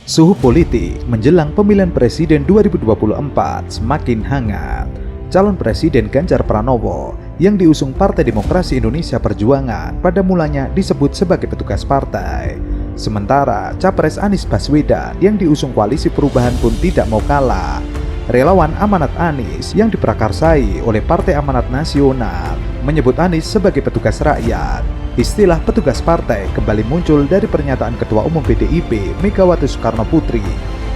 Suhu politik menjelang pemilihan presiden 2024 semakin hangat. Calon presiden Ganjar Pranowo yang diusung Partai Demokrasi Indonesia Perjuangan pada mulanya disebut sebagai petugas partai. Sementara Capres Anies Baswedan yang diusung Koalisi Perubahan pun tidak mau kalah. Relawan Amanat Anies yang diprakarsai oleh Partai Amanat Nasional menyebut Anies sebagai petugas rakyat. Istilah petugas partai kembali muncul dari pernyataan Ketua Umum PDIP Megawati Soekarnoputri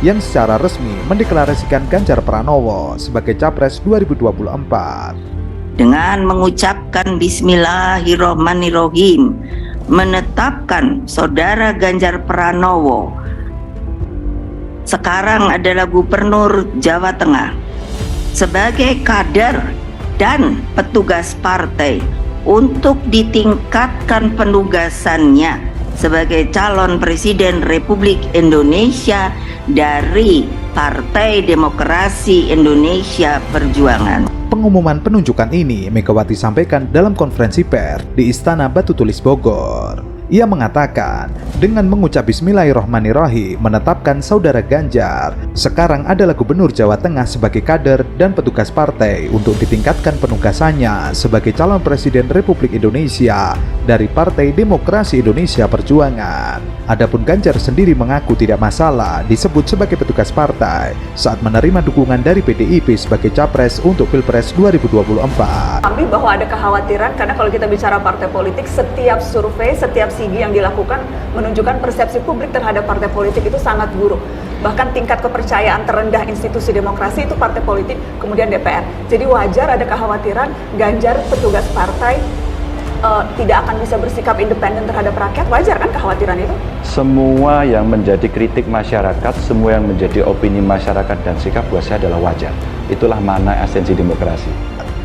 yang secara resmi mendeklarasikan Ganjar Pranowo sebagai Capres 2024. Dengan mengucapkan Bismillahirrohmanirrohim, menetapkan Saudara Ganjar Pranowo sekarang adalah Gubernur Jawa Tengah sebagai kader dan petugas partai untuk ditingkatkan penugasannya sebagai calon presiden Republik Indonesia dari Partai Demokrasi Indonesia Perjuangan. Pengumuman penunjukan ini Megawati sampaikan dalam konferensi pers di Istana Batu Tulis Bogor. Ia mengatakan, dengan mengucap Bismillahirrohmanirrohim menetapkan Saudara Ganjar sekarang adalah Gubernur Jawa Tengah sebagai kader dan petugas partai untuk ditingkatkan penugasannya sebagai calon presiden Republik Indonesia dari Partai Demokrasi Indonesia Perjuangan. Adapun Ganjar sendiri mengaku tidak masalah disebut sebagai petugas partai saat menerima dukungan dari PDIP sebagai capres untuk Pilpres 2024. Kami bahwa ada kekhawatiran karena kalau kita bicara partai politik, setiap survei, setiap sigi yang dilakukan menunjukkan persepsi publik terhadap partai politik itu sangat buruk. Bahkan tingkat kepercayaan terendah institusi demokrasi itu partai politik, kemudian DPR. Jadi wajar ada kekhawatiran Ganjar petugas partai tidak akan bisa bersikap independen terhadap rakyat. Wajar kan kekhawatiran itu? Semua yang menjadi kritik masyarakat, semua yang menjadi opini masyarakat dan sikap buat saya adalah wajar. Itulah mana esensi demokrasi.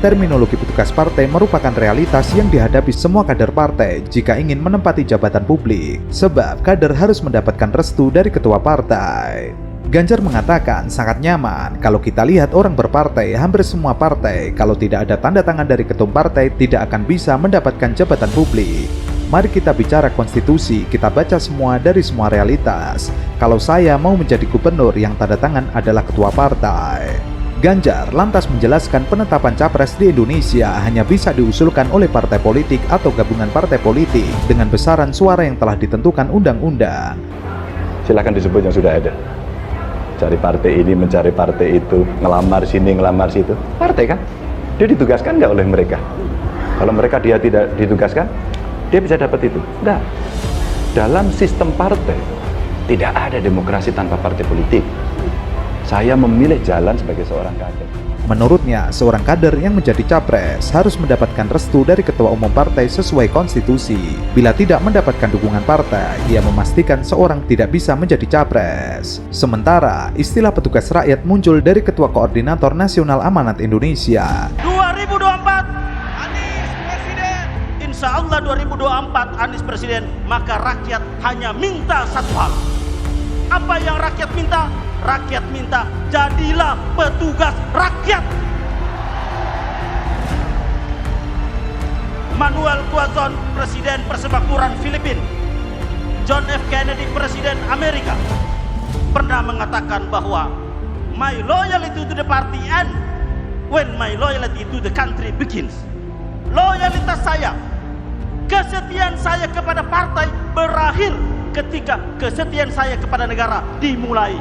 Terminologi petugas partai merupakan realitas yang dihadapi semua kader partai jika ingin menempati jabatan publik, sebab kader harus mendapatkan restu dari ketua partai. Ganjar mengatakan sangat nyaman kalau kita lihat orang berpartai, hampir semua partai kalau tidak ada tanda tangan dari ketum partai tidak akan bisa mendapatkan jabatan publik. Mari kita bicara konstitusi, kita baca semua dari semua realitas. Kalau saya mau menjadi gubernur yang tanda tangan adalah ketua partai. Ganjar lantas menjelaskan penetapan capres di Indonesia hanya bisa diusulkan oleh partai politik atau gabungan partai politik dengan besaran suara yang telah ditentukan undang-undang. Silakan disebut yang sudah ada. Cari partai ini, mencari partai itu, ngelamar sini, ngelamar situ. Partai kan? Dia ditugaskan nggak oleh mereka? Kalau mereka dia tidak ditugaskan, dia bisa dapat itu. Nah, dalam sistem partai tidak ada demokrasi tanpa partai politik. Saya memilih jalan sebagai seorang kader. Menurutnya, seorang kader yang menjadi capres harus mendapatkan restu dari ketua umum partai sesuai konstitusi. Bila tidak mendapatkan dukungan partai, ia memastikan seorang tidak bisa menjadi capres. Sementara, istilah petugas rakyat muncul dari Ketua Koordinator Nasional Amanat Indonesia. 2024 Anies Presiden. Insya Allah 2024 Anies Presiden, maka rakyat hanya minta satu hal. Apa yang rakyat minta? Rakyat minta jadilah petugas rakyat. Manuel Quezon, Presiden Persemakmuran Filipina, John F. Kennedy, Presiden Amerika, pernah mengatakan bahwa my loyalty to the party ends when my loyalty to the country begins. Loyalitas saya, kesetiaan saya kepada partai berakhir ketika kesetiaan saya kepada negara dimulai.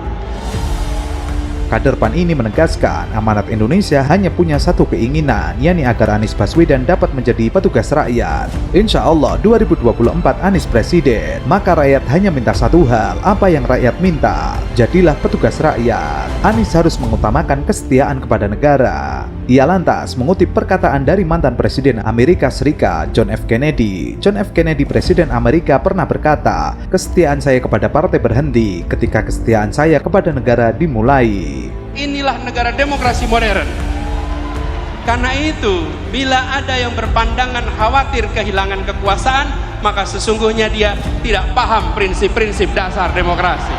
Kader PAN ini menegaskan amanat Indonesia hanya punya satu keinginan, yakni agar Anies Baswedan dapat menjadi petugas rakyat. Insya Allah 2024 Anies Presiden, maka rakyat hanya minta satu hal, apa yang rakyat minta, jadilah petugas rakyat. Anies harus mengutamakan kesetiaan kepada negara. Ia lantas mengutip perkataan dari mantan Presiden Amerika Serikat, John F. Kennedy. John F. Kennedy, Presiden Amerika, pernah berkata, kesetiaan saya kepada partai berhenti ketika kesetiaan saya kepada negara dimulai. Inilah negara demokrasi modern. Karena itu, bila ada yang berpandangan khawatir kehilangan kekuasaan, maka sesungguhnya dia tidak paham prinsip-prinsip dasar demokrasi.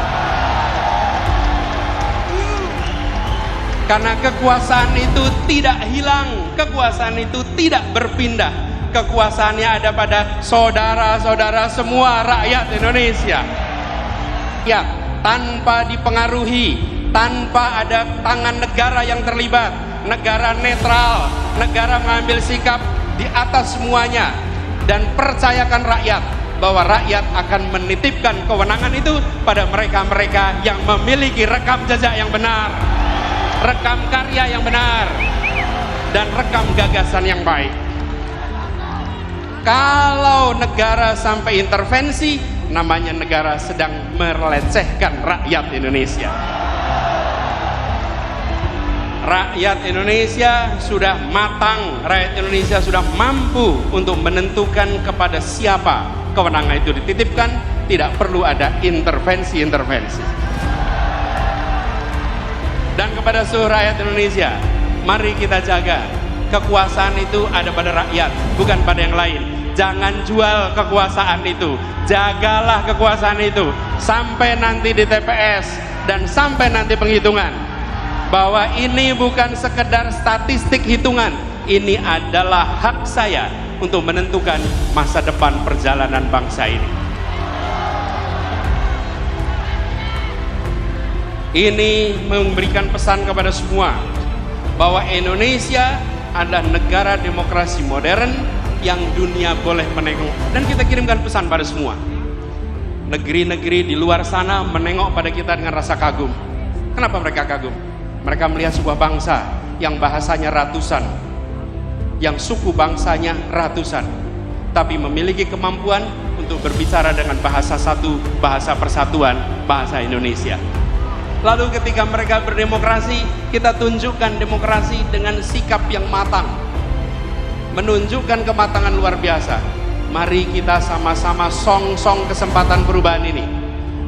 Karena kekuasaan itu tidak hilang, kekuasaan itu tidak berpindah. Kekuasaannya ada pada saudara-saudara semua rakyat Indonesia. Ya, tanpa dipengaruhi, tanpa ada tangan negara yang terlibat, negara netral, negara mengambil sikap di atas semuanya, dan percayakan rakyat bahwa rakyat akan menitipkan kewenangan itu pada mereka-mereka yang memiliki rekam jejak yang benar, rekam karya yang benar, dan rekam gagasan yang baik. Kalau negara sampai intervensi, namanya negara sedang melecehkan rakyat Indonesia. Rakyat Indonesia sudah matang, rakyat Indonesia sudah mampu untuk menentukan kepada siapa kewenangan itu dititipkan, tidak perlu ada intervensi-intervensi. Dan kepada seluruh rakyat Indonesia, mari kita jaga kekuasaan itu ada pada rakyat, bukan pada yang lain. Jangan jual kekuasaan itu, jagalah kekuasaan itu sampai nanti di TPS dan sampai nanti penghitungan, bahwa ini bukan sekedar statistik hitungan, ini adalah hak saya untuk menentukan masa depan perjalanan bangsa ini. Ini memberikan pesan kepada semua bahwa Indonesia adalah negara demokrasi modern yang dunia boleh menengok, dan kita kirimkan pesan pada semua. Negeri-negeri di luar sana menengok pada kita dengan rasa kagum. Kenapa mereka kagum? Mereka melihat sebuah bangsa yang bahasanya ratusan, yang suku bangsanya ratusan, tapi memiliki kemampuan untuk berbicara dengan bahasa satu, bahasa persatuan, bahasa Indonesia. Lalu ketika mereka berdemokrasi, kita tunjukkan demokrasi dengan sikap yang matang, menunjukkan kematangan luar biasa. Mari kita sama-sama song-song kesempatan perubahan ini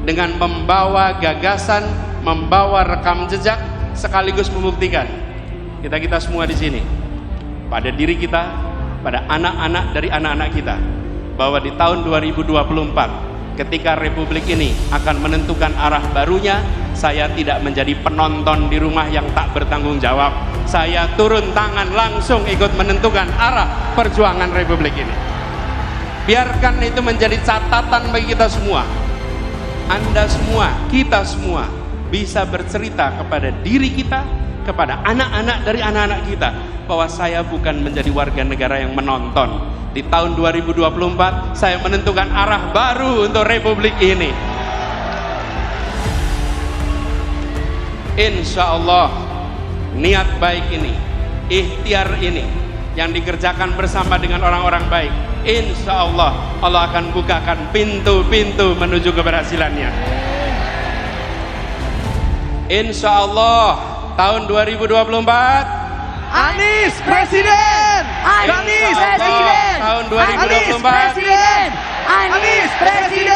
dengan membawa gagasan, membawa rekam jejak, sekaligus membuktikan kita semua di sini, pada diri kita, pada anak-anak dari anak-anak kita, bahwa di tahun 2024 ketika Republik ini akan menentukan arah barunya, saya tidak menjadi penonton di rumah yang tak bertanggung jawab. Saya turun tangan langsung ikut menentukan arah perjuangan Republik ini. Biarkan itu menjadi catatan bagi kita semua. Anda semua, kita semua bisa bercerita kepada diri kita, kepada anak-anak dari anak-anak kita, bahwa saya bukan menjadi warga negara yang menonton. Di tahun 2024 saya menentukan arah baru untuk Republik ini. Insya Allah niat baik ini, ikhtiar ini yang dikerjakan bersama dengan orang-orang baik, insya Allah Allah akan bukakan pintu-pintu menuju keberhasilannya. Insya Allah tahun 2024 Anies Presiden! Anies Presiden! Tahun 2024 Anies Presiden! Anies Presiden!